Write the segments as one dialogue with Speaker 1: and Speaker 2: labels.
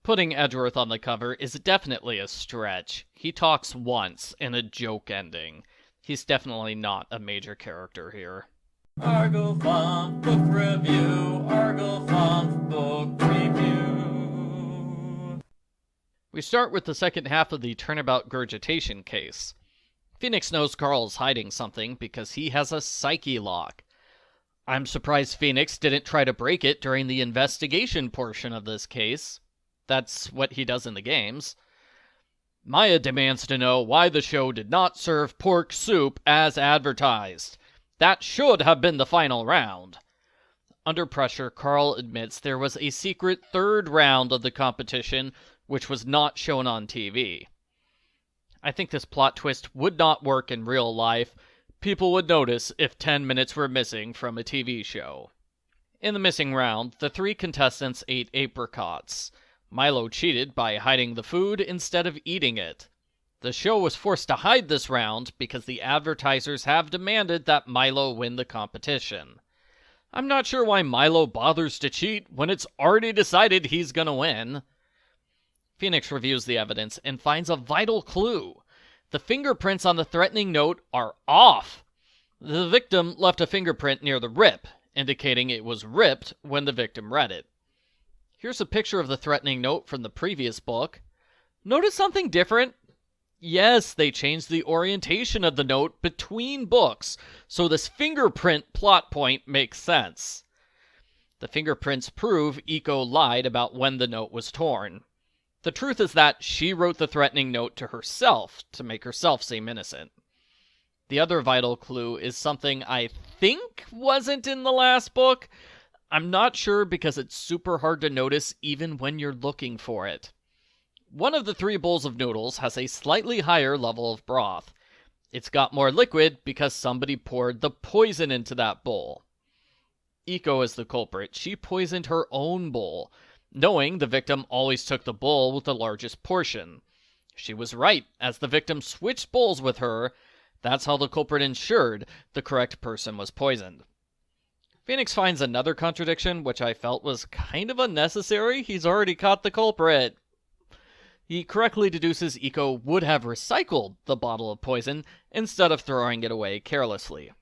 Speaker 1: Putting Edgeworth on the cover is definitely a stretch. He talks once in a joke ending. He's definitely not a major character here.
Speaker 2: Argofunk Book Review, Argofunk Book Review.
Speaker 1: We start with the second half of the Turnabout Gurgitation case. Phoenix knows Carl's hiding something because he has a psyche lock. I'm surprised Phoenix didn't try to break it during the investigation portion of this case. That's what he does in the games. Maya demands to know why the show did not serve pork soup as advertised. That should have been the final round. Under pressure, Carl admits there was a secret third round of the competition which was not shown on TV. I think this plot twist would not work in real life. People would notice if 10 minutes were missing from a TV show. In the missing round, the 3 contestants ate apricots. Milo cheated by hiding the food instead of eating it. The show was forced to hide this round because the advertisers have demanded that Milo win the competition. I'm not sure why Milo bothers to cheat when it's already decided he's gonna win. Phoenix reviews the evidence and finds a vital clue. The fingerprints on the threatening note are off. The victim left a fingerprint near the rip, indicating it was ripped when the victim read it. Here's a picture of the threatening note from the previous book. Notice something different? Yes, they changed the orientation of the note between books, so this fingerprint plot point makes sense. The fingerprints prove Iko lied about when the note was torn. The truth is that she wrote the threatening note to herself to make herself seem innocent. The other vital clue is something I think wasn't in the last book. I'm not sure because it's super hard to notice even when you're looking for it. One of the 3 bowls of noodles has a slightly higher level of broth. It's got more liquid because somebody poured the poison into that bowl. Iko is the culprit. She poisoned her own bowl, knowing the victim always took the bowl with the largest portion. She was right, as the victim switched bowls with her. That's how the culprit ensured the correct person was poisoned. Phoenix finds another contradiction, which I felt was kind of unnecessary. He's already caught the culprit. He correctly deduces Iko would have recycled the bottle of poison instead of throwing it away carelessly.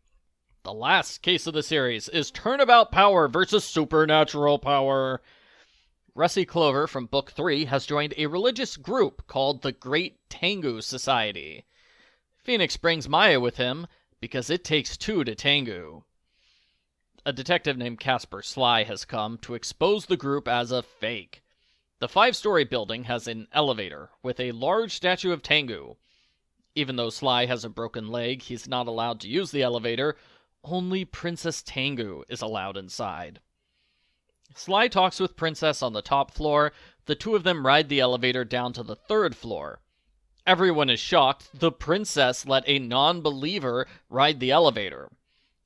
Speaker 1: The last case of the series is Turnabout Power versus Supernatural Power. Rusty Clover from Book 3 has joined a religious group called the Great Tengu Society. Phoenix brings Maya with him because it takes 2 to Tengu. A detective named Casper Sly has come to expose the group as a fake. The 5-story building has an elevator with a large statue of Tengu. Even though Sly has a broken leg, he's not allowed to use the elevator. Only Princess Tengu is allowed inside. Sly talks with Princess on the top floor. The 2 of them ride the elevator down to the 3rd floor. Everyone is shocked. The princess let a non-believer ride the elevator.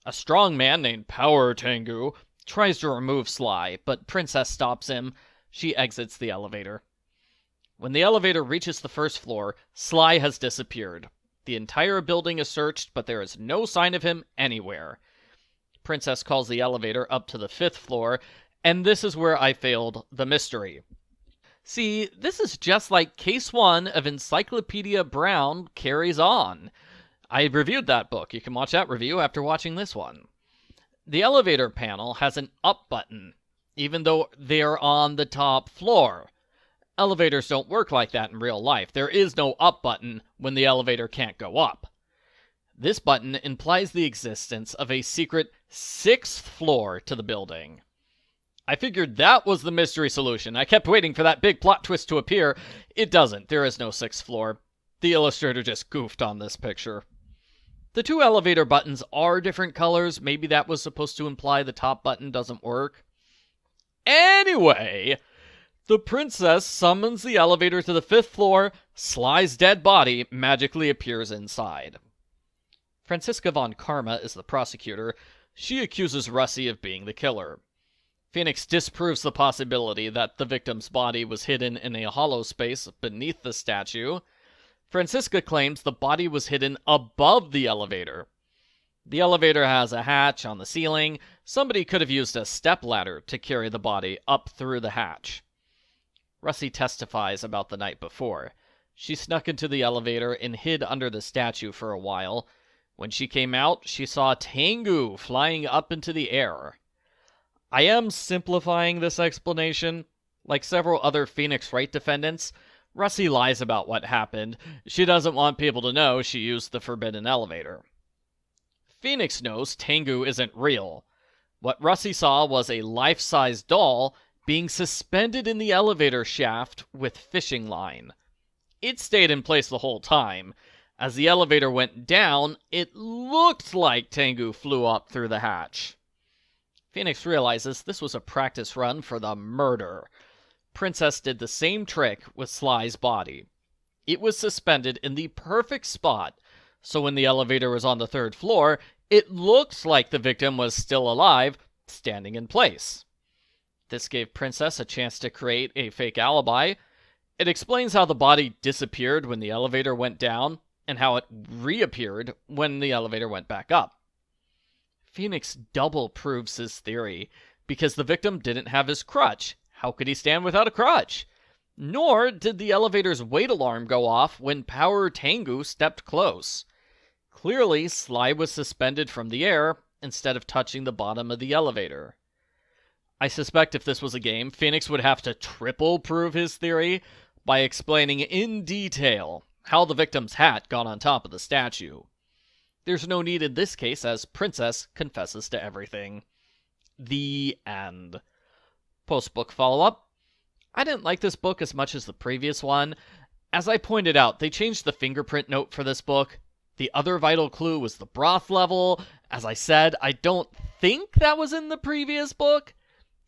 Speaker 1: A strong man named Power Tengu tries to remove Sly, but Princess stops him. She exits the elevator. When the elevator reaches the 1st floor, Sly has disappeared. The entire building is searched, but there is no sign of him anywhere. Princess calls the elevator up to the 5th floor, and this is where I failed the mystery. See, this is just like Case 1 of Encyclopedia Brown Carries On. I reviewed that book. You can watch that review after watching this one. The elevator panel has an up button, even though they're on the top floor. Elevators don't work like that in real life. There is no up button when the elevator can't go up. This button implies the existence of a secret 6th floor to the building. I figured that was the mystery solution. I kept waiting for that big plot twist to appear. It doesn't. There is no 6th floor. The illustrator just goofed on this picture. The 2 elevator buttons are different colors. Maybe that was supposed to imply the top button doesn't work. Anyway, the princess summons the elevator to the 5th floor. Sly's dead body magically appears inside. Franziska von Karma is the prosecutor. She accuses Rusty of being the killer. Phoenix disproves the possibility that the victim's body was hidden in a hollow space beneath the statue. Franziska claims the body was hidden above the elevator. The elevator has a hatch on the ceiling. Somebody could have used a stepladder to carry the body up through the hatch. Russie testifies about the night before. She snuck into the elevator and hid under the statue for a while. When she came out, she saw Tengu flying up into the air. I am simplifying this explanation. Like several other Phoenix Wright defendants, Russie lies about what happened. She doesn't want people to know she used the forbidden elevator. Phoenix knows Tengu isn't real. What Russie saw was a life-size doll being suspended in the elevator shaft with fishing line. It stayed in place the whole time. As the elevator went down, it looked like Tengu flew up through the hatch. Phoenix realizes this was a practice run for the murder. Princess did the same trick with Sly's body. It was suspended in the perfect spot, so when the elevator was on the 3rd floor, it looked like the victim was still alive, standing in place. This gave Princess a chance to create a fake alibi. It explains how the body disappeared when the elevator went down, and how it reappeared when the elevator went back up. Phoenix double proves his theory, because the victim didn't have his crutch. How could he stand without a crutch? Nor did the elevator's wait alarm go off when Power Tengu stepped close. Clearly, Sly was suspended from the air instead of touching the bottom of the elevator. I suspect if this was a game, Phoenix would have to triple prove his theory by explaining in detail how the victim's hat got on top of the statue. There's no need in this case, as Princess confesses to everything. The end. Post-book follow-up. I didn't like this book as much as the previous one. As I pointed out, they changed the fingerprint note for this book. The other vital clue was the broth level. As I said, I don't think that was in the previous book.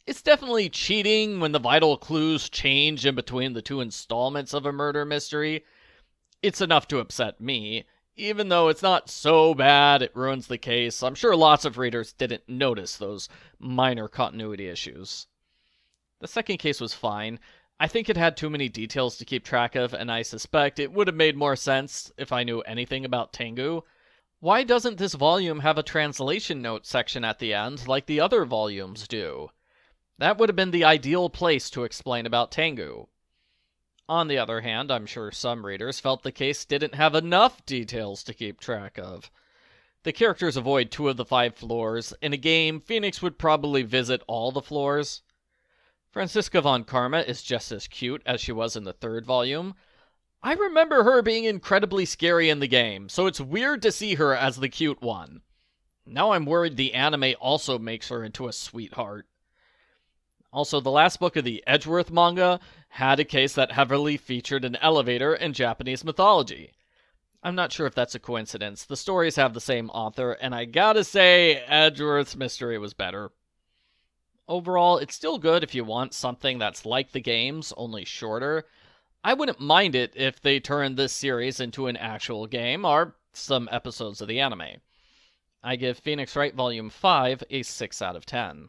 Speaker 1: It's definitely cheating when the vital clues change in between the 2 installments of a murder mystery. It's enough to upset me. Even though it's not so bad it ruins the case, I'm sure lots of readers didn't notice those minor continuity issues. The second case was fine. I think it had too many details to keep track of, and I suspect it would have made more sense if I knew anything about Tengu. Why doesn't this volume have a translation note section at the end like the other volumes do? That would have been the ideal place to explain about Tengu. On the other hand, I'm sure some readers felt the case didn't have enough details to keep track of. The characters avoid 2 of the 5 floors. In a game, Phoenix would probably visit all the floors. Franziska von Karma is just as cute as she was in the 3rd volume. I remember her being incredibly scary in the game, so it's weird to see her as the cute one. Now I'm worried the anime also makes her into a sweetheart. Also, the last book of the Edgeworth manga had a case that heavily featured an elevator in Japanese mythology. I'm not sure if that's a coincidence. The stories have the same author, and I gotta say, Edgeworth's mystery was better. Overall, it's still good if you want something that's like the games, only shorter. I wouldn't mind it if they turned this series into an actual game, or some episodes of the anime. I give Phoenix Wright Volume 5 a 6 out of 10.